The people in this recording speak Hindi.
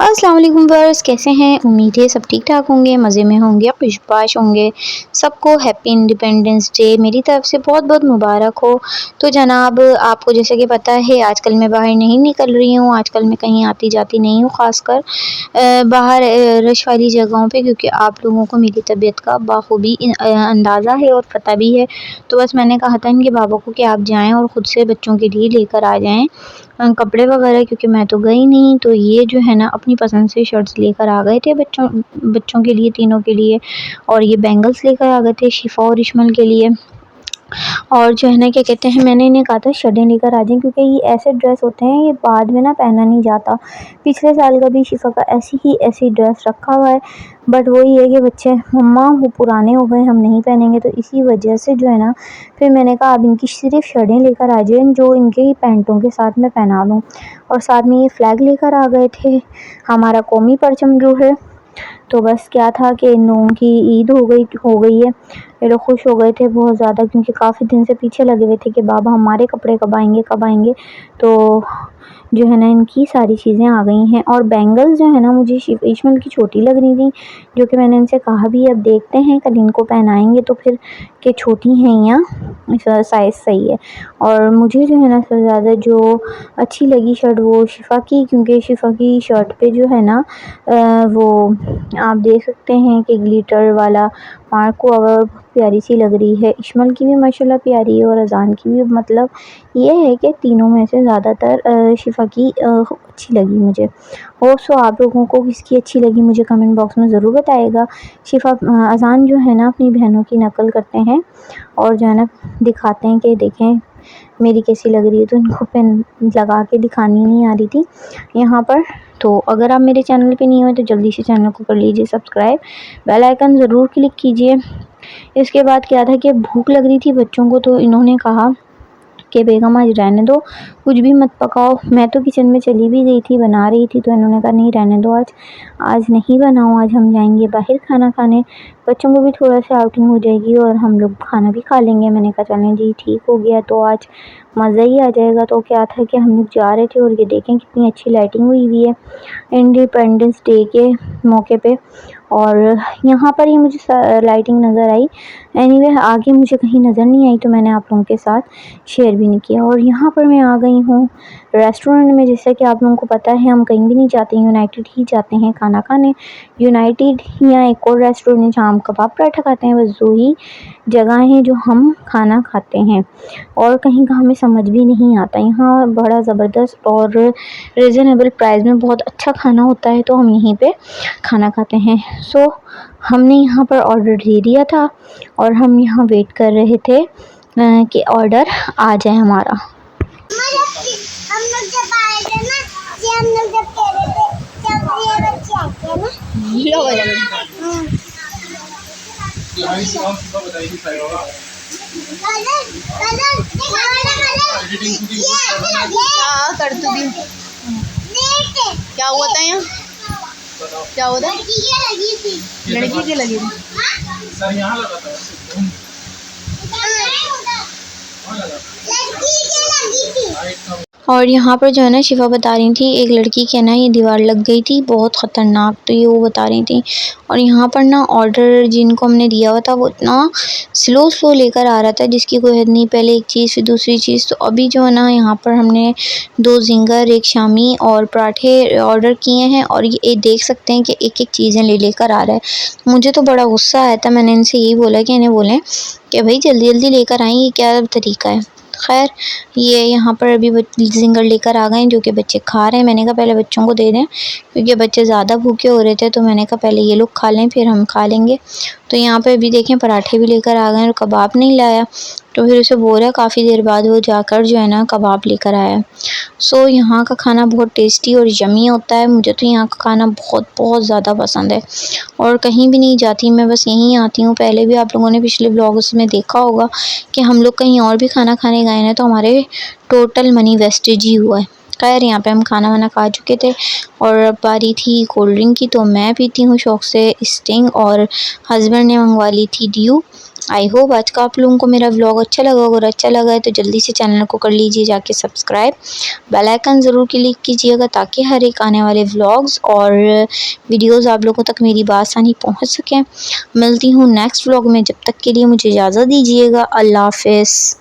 अस्सलाम वालेकुम व्यूअर्स, कैसे हैं? उम्मीद है सब ठीक ठाक होंगे, मज़े में होंगे, खुशबाश होंगे। सबको हैप्पी इंडिपेंडेंस डे मेरी तरफ से बहुत बहुत मुबारक हो। तो जनाब, आपको जैसे कि पता है आजकल मैं बाहर नहीं निकल रही हूँ, आजकल मैं कहीं आती जाती नहीं हूँ, ख़ासकर बाहर रश वाली जगहों पे, क्योंकि आप लोगों को मेरी तबीयत का बाखूबी अंदाज़ा है और पता भी है। तो बस मैंने कहा था इनके बाबा को कि आप जाएँ और ख़ुद से बच्चों के लिए लेकर आ जाएँ कपड़े वगैरह, क्योंकि मैं तो गई नहीं। तो ये जो है ना अपनी पसंद से शर्ट्स लेकर आ गए थे बच्चों बच्चों के लिए, तीनों के लिए। और ये बैंगल्स लेकर आ गए थे शिफ़ा और इशमल के लिए। और जो है ना क्या कहते हैं, मैंने इन्हें कहा था शर्टें लेकर आ जाएँ, क्योंकि ये ऐसे ड्रेस होते हैं ये बाद में ना पहना नहीं जाता। पिछले साल का भी शिफ़ा का ऐसी ड्रेस रखा हुआ है, बट वही है कि बच्चे मम्मा वो पुराने हो गए, हम नहीं पहनेंगे। तो इसी वजह से जो है ना फिर मैंने कहा अब इनकी सिर्फ शर्टें लेकर आ जाएँ जो इनके ही पैंटों के साथ मैं पहना लूँ। और साथ में ये फ्लैग लेकर आ गए थे, हमारा कौमी परचम जो है। तो बस क्या था कि इन लोगों की ईद हो गई है। ये लोग खुश हो गए थे बहुत ज़्यादा, क्योंकि काफ़ी दिन से पीछे लगे हुए थे कि बाबा हमारे कपड़े कब आएंगे कब आएंगे। तो जो है ना इनकी सारी चीज़ें आ गई हैं। और बैंगल्स जो है ना मुझे इशमल की छोटी लग रही थी, जो कि मैंने इनसे कहा भी अब देखते हैं कल इनको पहनाएंगे तो फिर कि छोटी हैं या साइज़ सही है। और मुझे जो है ना सबसे ज़्यादा जो अच्छी लगी शर्ट वो शिफ़ा की, क्योंकि शिफ़ा की शर्ट पे जो है ना वो आप देख सकते हैं कि ग्लिटर वाला मार्क हुआ और प्यारी सी लग रही है। इशमल की भी माशाल्लाह प्यारी है और अज़ान की भी। मतलब ये है कि तीनों में से ज़्यादातर शिफ़ा की अच्छी लगी मुझे। होप सो आप लोगों को किसकी अच्छी लगी मुझे कमेंट बॉक्स में ज़रूर बताइएगा। शिफ़ा अज़ान जो है ना अपनी बहनों की नकल करते हैं और जो है ना दिखाते हैं कि देखें मेरी कैसी लग रही है। तो इनको पेन लगा के दिखानी नहीं आ रही थी यहाँ पर। तो अगर आप मेरे चैनल पे नहीं हो तो जल्दी से चैनल को कर लीजिए सब्सक्राइब, बेल आइकन ज़रूर क्लिक कीजिए। इसके बाद क्या था कि भूख लग रही थी बच्चों को, तो इन्होंने कहा कि बेगम आज रहने दो, कुछ भी मत पकाओ। मैं तो किचन में चली भी गई थी, बना रही थी, तो इन्होंने कहा नहीं रहने दो, आज नहीं बनाओ, आज हम जाएंगे बाहर खाना खाने, बच्चों को भी थोड़ा सा आउटिंग हो जाएगी और हम लोग खाना भी खा लेंगे। मैंने कहा चलें जी ठीक हो गया, तो आज मज़ा ही आ जाएगा। तो क्या था कि हम लोग जा रहे थे और ये देखें कितनी अच्छी लाइटिंग हुई हुई है इंडिपेंडेंस डे के मौके पे। और यहाँ पर ही मुझे लाइटिंग नज़र आई। एनीवे आगे मुझे कहीं नज़र नहीं आई, तो मैंने आप लोगों के साथ शेयर भी नहीं किया। और यहाँ पर मैं आ गई हूँ रेस्टोरेंट में। जैसा कि आप लोगों को पता है हम कहीं भी नहीं जाते, यूनाइटेड ही जाते हैं खाना खाने। यूनाइटेड या एक और रेस्टोरेंट है जहाँ हम कबाब पराठा खाते हैं, बस दो ही जगह हैं जो हम खाना खाते हैं, और कहीं का हमें समझ भी नहीं आता। यहाँ बड़ा ज़बरदस्त और रिजनेबल प्राइस में बहुत अच्छा खाना होता है, तो हम यहीं पे खाना खाते हैं। सो हमने यहाँ पर ऑर्डर दे दिया था और हम यहाँ वेट कर रहे थे कि ऑर्डर आ जाए हमारा। हम लोग जब आए थे ना, ये हम लोग जब कह रहे थे जब ये बच्चे आते हैं ना ये हो जाएगा। क्या कर तू भी क्या हुआ था यहाँ, क्या हुआ था? लड़की की लगी थी। सर यहाँ लगा था, लड़की की लगी थी। और यहाँ पर जो है ना शिफ़ा बता रही थी एक लड़की के ना ये दीवार लग गई थी बहुत ख़तरनाक, तो ये वो बता रही थी। और यहाँ पर ना ऑर्डर जिनको हमने दिया हुआ था वो इतना स्लो लेकर आ रहा था जिसकी कोई हद नहीं, पहले एक चीज़ फिर दूसरी चीज़। तो अभी जो है ना यहाँ पर हमने 2 ज़िंगर, एक शामी और पराठे ऑर्डर किए हैं, और ये देख सकते हैं कि एक-एक चीज़ें लेकर आ रहा है। मुझे तो बड़ा गुस्सा आया था, मैंने इनसे यही बोला कि इन्हें बोलें कि भाई जल्दी लेकर आएँ, ये क्या तरीका है। खैर ये यहाँ पर अभी ज़िंगर लेकर आ गए जो कि बच्चे खा रहे हैं। मैंने कहा पहले बच्चों को दे दें, क्योंकि बच्चे ज़्यादा भूखे हो रहे थे, तो मैंने कहा पहले ये लोग खा लें फिर हम खा लेंगे। तो यहाँ पे अभी देखें पराठे भी लेकर आ गए और कबाब नहीं लाया, तो फिर उसे बोला काफ़ी देर बाद वो जाकर जो है ना कबाब लेकर आया। सो यहाँ का खाना बहुत टेस्टी और यम्मी होता है। मुझे तो यहाँ का खाना बहुत ज़्यादा पसंद है और कहीं भी नहीं जाती, मैं बस यहीं आती हूँ। पहले भी आप लोगों ने पिछले ब्लॉग्स में देखा होगा कि हम लोग कहीं और भी खाना खाने गए हैं तो हमारे टोटल मनी वेस्टेज ही हुआ है। खैर यहाँ पे हम खाना वाना खा चुके थे और अब बारी थी कोल्ड ड्रिंक की, तो मैं पीती हूँ शौक़ से स्टिंग और हस्बैंड ने मंगवा ली थी ड्यू। आई होप आज का आप लोगों को मेरा व्लॉग अच्छा लगा होगा। अगर अच्छा लगा है तो जल्दी से चैनल को कर लीजिए जाके सब्सक्राइब, बेल आइकन ज़रूर क्लिक कीजिएगा ताकि हर एक आने वाले व्लॉग्स और वीडियोस आप लोगों तक मेरी बआसानी पहुंच सकें। मिलती हूँ नेक्स्ट व्लॉग में, जब तक के लिए मुझे इजाज़त दीजिएगा। अल्लाह हाफ़िज़।